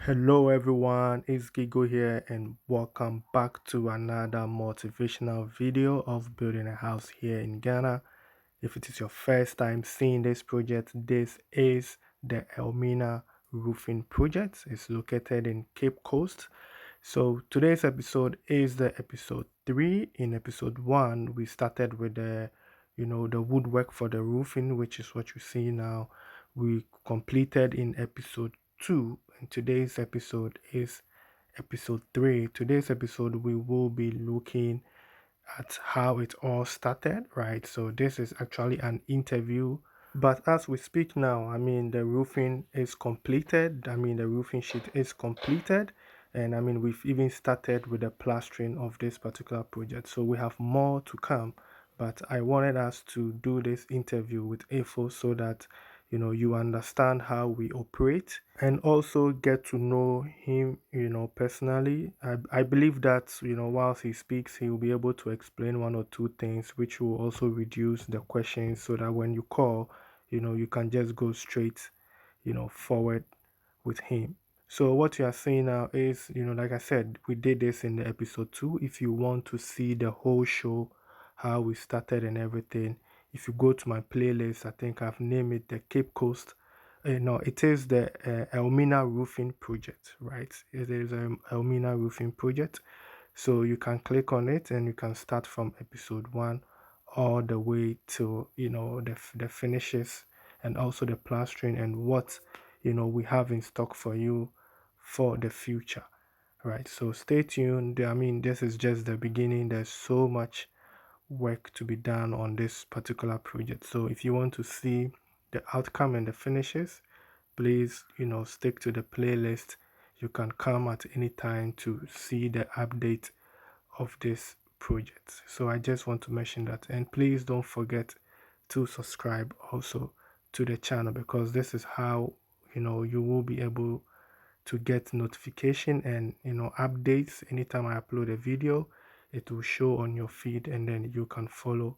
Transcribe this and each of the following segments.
Hello everyone, it's Gigo here and welcome back to another motivational video of building a house here in Ghana. If it is your first time seeing this project, this is the Elmina roofing project. It's located in Cape Coast. So today's episode is the episode 3. In episode 1, we started with the woodwork for the roofing, which is what you see now. We completed in episode 2, and today's episode is episode 3. Today's episode we will be looking at how it all started, right? So this is actually an interview. But as we speak now, the roofing is completed. The roofing sheet is completed. And we've even started with the plastering of this particular project. So we have more to come. But I wanted us to do this interview with AFO so that you understand how we operate and also get to know him personally. I believe that whilst he speaks he will be able to explain one or two things which will also reduce the questions so that when you call you can just go straight forward with him. So what you are seeing now is, like I said, we did this in the episode 2. If you want to see the whole show, how we started and everything, if you go to my playlist, I think I've named it the Cape Coast. No, it is the Elmina Roofing Project, right? It is Elmina Roofing Project. So you can click on it and you can start from episode 1 all the way to, the finishes and also the plastering and what we have in stock for you for the future, right? So stay tuned. This is just the beginning. There's so much work to be done on this particular project. So if you want to see the outcome and the finishes, please stick to the playlist. You can come at any time to see the update of this project. So I just want to mention that, and please don't forget to subscribe also to the channel, because this is how you will be able to get notification and updates anytime I upload a video. It will show on your feed and then you can follow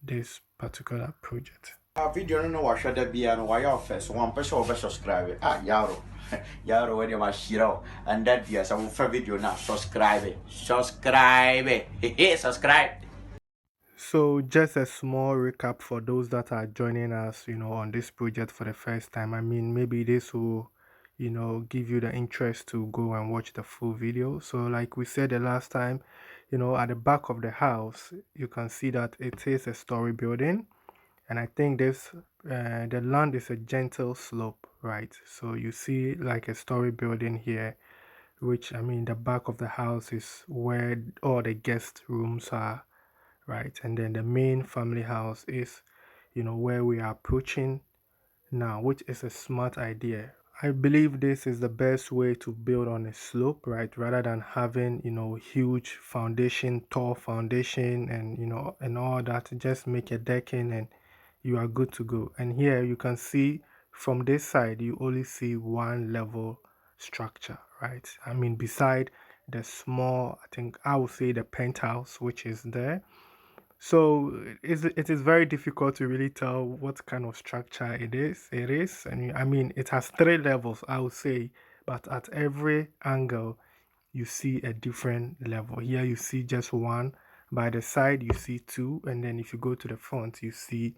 this particular project. Video no washa da bia no why office one person over subscribe yaro yaro when you mashiro and that bia some for video now subscribe subscribe. So just a small recap for those that are joining us, on this project for the first time. Maybe this will, give you the interest to go and watch the full video. So like we said the last time, at the back of the house, you can see that it is a story building. And I think the land is a gentle slope, right? So you see like a story building here, which the back of the house is where all the guest rooms are, right? And then the main family house is, where we are approaching now, which is a smart idea. I believe this is the best way to build on a slope, right? Rather than having, huge foundation, tall foundation, and, and all that. Just make a decking and you are good to go. And here you can see from this side, you only see one level structure, right? Beside the small, I think I would say the penthouse, which is there. So it is very difficult to really tell what kind of structure it is. It is, and it has 3 levels, I would say, but at every angle, you see a different level. Here you see just one. By the side, you see two, and then if you go to the front, you see,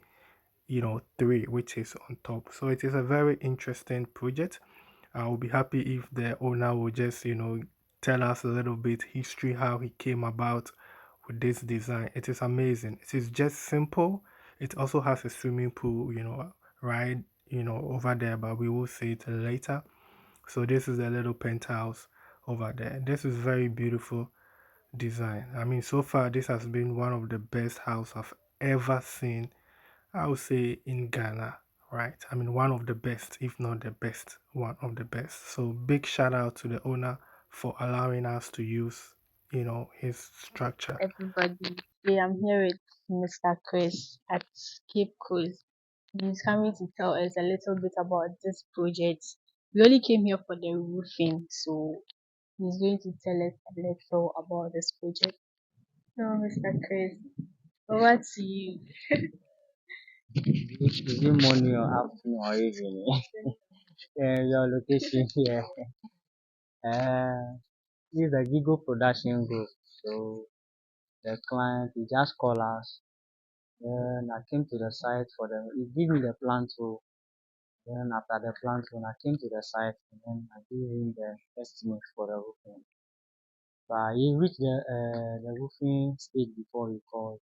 three, which is on top. So it is a very interesting project. I will be happy if the owner will just, tell us a little bit history, how he came about with this design. It is amazing. It is just simple. It also has a swimming pool, right, over there, but we will see it later. So this is a little penthouse over there. This is very beautiful design. So far this has been one of the best house I've ever seen, I would say, in Ghana, right? One of the best, if not the best, one of the best. So big shout out to the owner for allowing us to use, his structure. Everybody. Today I'm here with Mr. Chris at Cape Coast. He's coming to tell us a little bit about this project. We only came here for the roofing, so he's going to tell us a little about this project. So, Mr. Chris, over to you. Is it morning or afternoon or evening? Your location here. Uh, this is the Gigo production group. So the client, he just called us. Then I came to the site for the, he gave me the plan too. Then after the plan too, I came to the site and then I gave him the estimate for the roofing. But he reached the roofing stage before he called.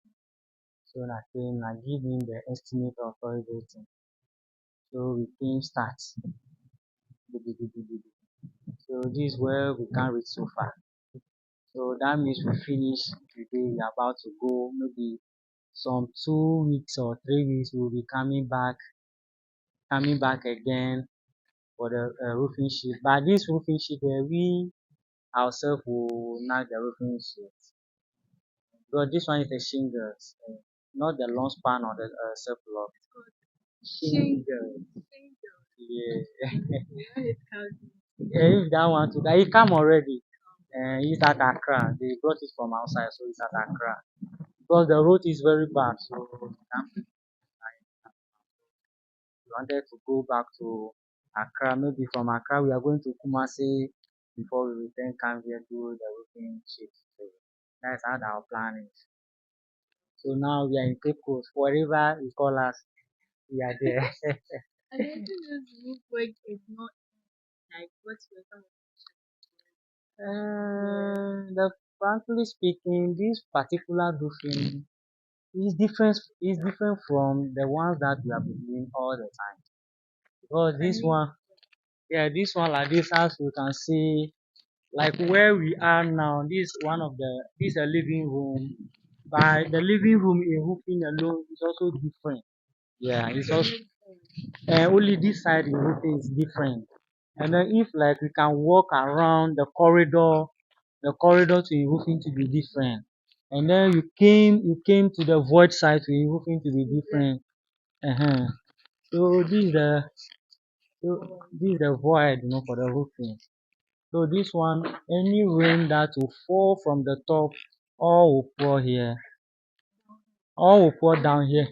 So I came, I give him the estimate of everything. So we came start. So this is where we can reach so far. So that means we finish today. We're about to go maybe some 2 weeks or 3 weeks. We'll be coming back again for the roofing sheet. But this roofing sheet, we ourselves will knock the roofing sheet. Because this one is a shingles, not the long span or the self lock. Shingles. Yeah. If that one too, that it come already. It's at Accra. They brought it from outside, so it's at Accra. Because the road is very bad, so we wanted to go back to Accra. Maybe from Accra we are going to Kumasi before we return come here do the roofing sheet. So that's how our plan is. So now we are in Cape Coast. Wherever you call us, we are there. I don't think this roof work is not like what you're talking Frankly speaking, this particular roofing is different from the ones that we have been doing all the time. Because this one, yeah, this one like this, as you can see, like where we are now, this is a living room. But the living room in roofing alone is also different. Yeah, it's also only this side in roofing is different. And then if like we can walk around the corridor to in roofing to be different. And then you came to the void side to in roofing to be different. Uh-huh. So this is the void, for the roofing. So this one, any rain that will fall from the top, all will pour here. All will pour down here.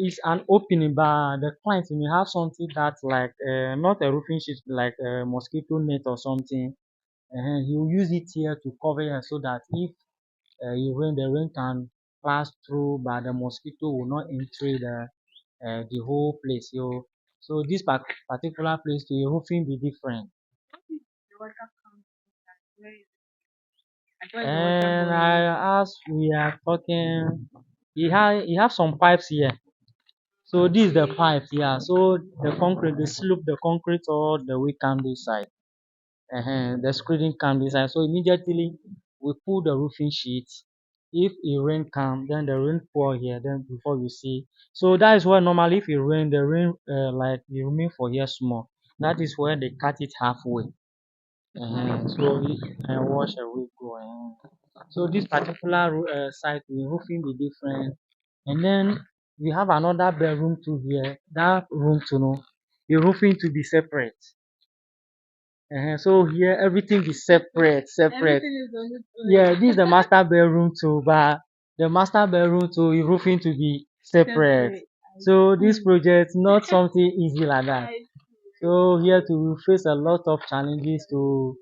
It's an opening, but the client may have something that's like not a roofing sheet, like a mosquito net or something. He will use it here to cover it so that if the rain can pass through, but the mosquito will not enter the whole place. So this particular place to a roofing be different. the water comes where is I thought the water And going. as we are talking, he have some pipes here. So this is the pipes, yeah. So the concrete, they slope the concrete all the way come this side. The screening come this side. So immediately we pull the roofing sheet. If a rain come, then the rain pour here. Then before you see, so that is why normally if it rain, the rain like it remain for here small. That is where they cut it halfway. Slowly wash away go. So this particular site, the roofing be different. And then we have another bedroom too here. That room to know the roofing to be separate. So here everything is separate. Everything is on its Yeah, this is the master bedroom too, but the master bedroom too is roofing to be separate. separate. So this project not something easy like that. I So here to face a lot of challenges to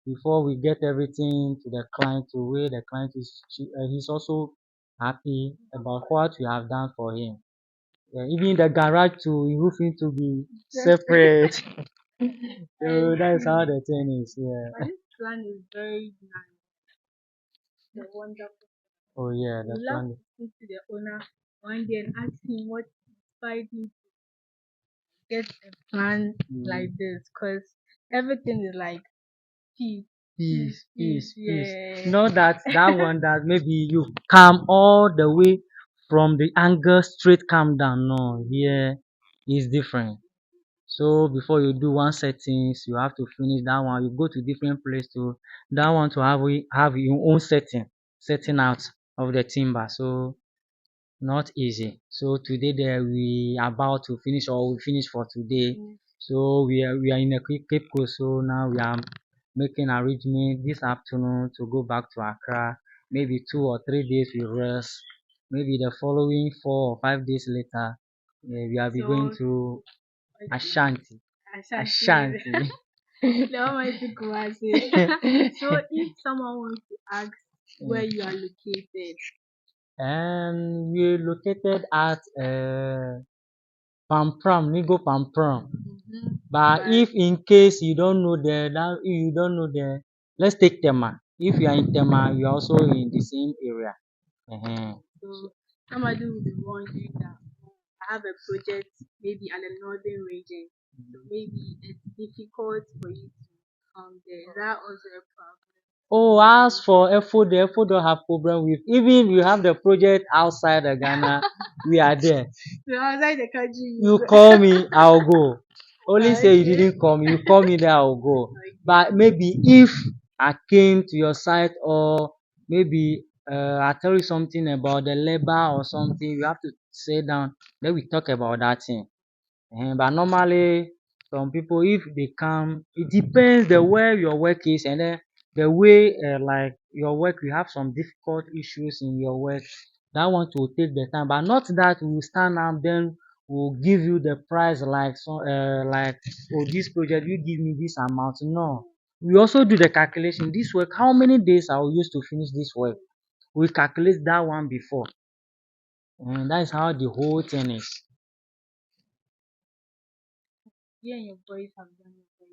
before we get everything to the client to where the client he's also happy about what we have done for him. Yeah, even the garage to roofing to be separate. So that's how the thing is. Yeah. But this plan is very nice. It's wonderful. Oh yeah, We the love plan. to speak to the owner one day and ask him what inspired him to get a plan like this because everything is like peace, Peace. yeah. Not that one that maybe you come all the way from the angle straight come down. No, here is different. So before you do one settings, you have to finish that one. You go to different place to that one to have your own setting out of the timber. So not easy. So today there we about to finish or we finish for today. So we are in a quick Cape Coast. So now we are making arrangement this afternoon to go back to Accra. Maybe 2 or 3 days we rest. Maybe the following 4 or 5 days later, we are be going So to Ashanti. Ashanti. Ashanti. The one went to Kumasi. So if someone wants to ask where you are located, And we're located at Pampram, Nigo Pampram. But if in case you don't know if you don't know let's take Tema. If you are in Tema, you're also in the same area. so somebody will be wondering that I have a project maybe at the northern region, so maybe it's difficult for you to come there. Is that also a problem? Oh, as for Efo don't have problem with even you have the project outside of Ghana, we are there. So outside the country, You go. call me, I'll go. Only say you Okay. didn't come, you call me there, I'll go. Okay. But maybe if I came to your site or maybe I tell you something about the labor or something, you have to sit down, then we talk about that thing. But normally, some people, if they come, it depends the where your work is, and then the way, like your work, you have some difficult issues in your work. That one will take the time, but not that we will stand up, then we'll give you the price like so, like oh this project, you give me this amount. No, we also do the calculation. This work, how many days I will use to finish this work? We calculate that one before, and that is how the whole thing is. You and your boys have done it very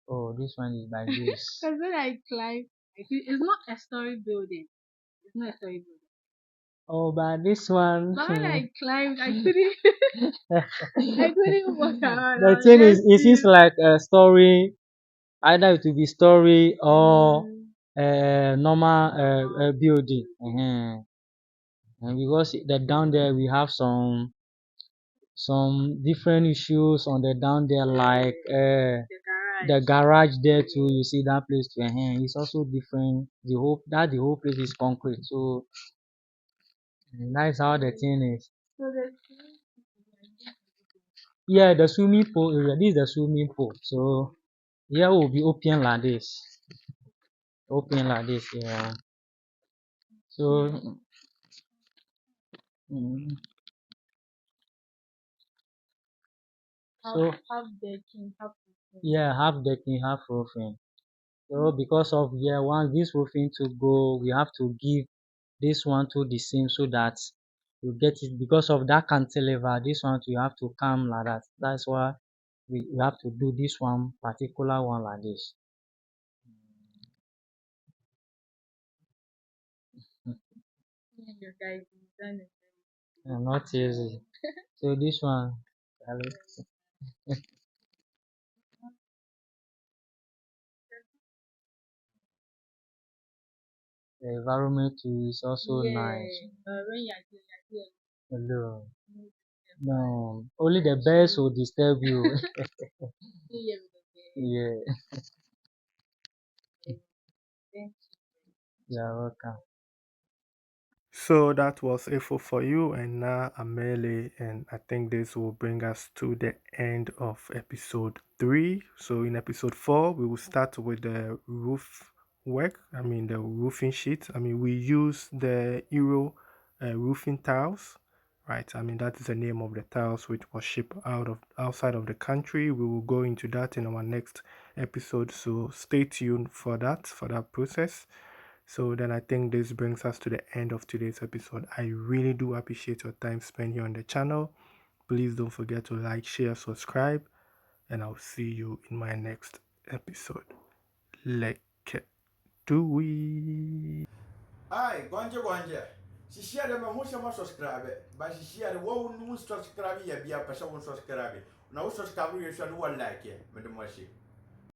Oh, this one is like this. because when I climb, I feel it's not a story building. It's not a story building. Oh, but this one, But when I climbed, I couldn't. I couldn't walk around. I the was thing is, just it seems too. like a story. Either it will be story or Mm, normal building. And because the down there we have some different issues on the down there, like the garage. the garage there too. You see that place too. It's also different. The whole place is concrete. So that is how the thing is. So the Yeah, the swimming pool area. This is the swimming pool. So here will be open like this. Open like this, yeah. So mm, half so half decking, half decking. yeah, half decking, half roofing. So because of year one, this roofing to go, we have to give this one to the same so that you get it because of that cantilever. This one you have to come like that. That's why we have to do this one particular one like this. You and your guys have done it. Not easy. So this one, the environment too is also Yeah. nice. When you're here, Hello. you No, only the birds will disturb you. see Yeah, everything. you're welcome. So that was info for you, and now Amele, and I think this will bring us to the end of episode 3. So in episode 4, we will start with the roof work. I mean the roofing sheet. I mean we use the Euro roofing tiles, right? I mean that is the name of the tiles which was shipped outside of the country. We will go into that in our next episode. So stay tuned for that process. So then I think this brings us to the end of today's episode. I really do appreciate your time spent here on the channel. Please don't forget to like, share, subscribe, and I'll see you in my next episode. Like do we? Ai, gonje gonje. Si share me ho se mo subscribe. Ba si share wo nu subscribe ya bia pa se wo subscribe. Na wo subscribe ye so no like ye. Me de mo shi.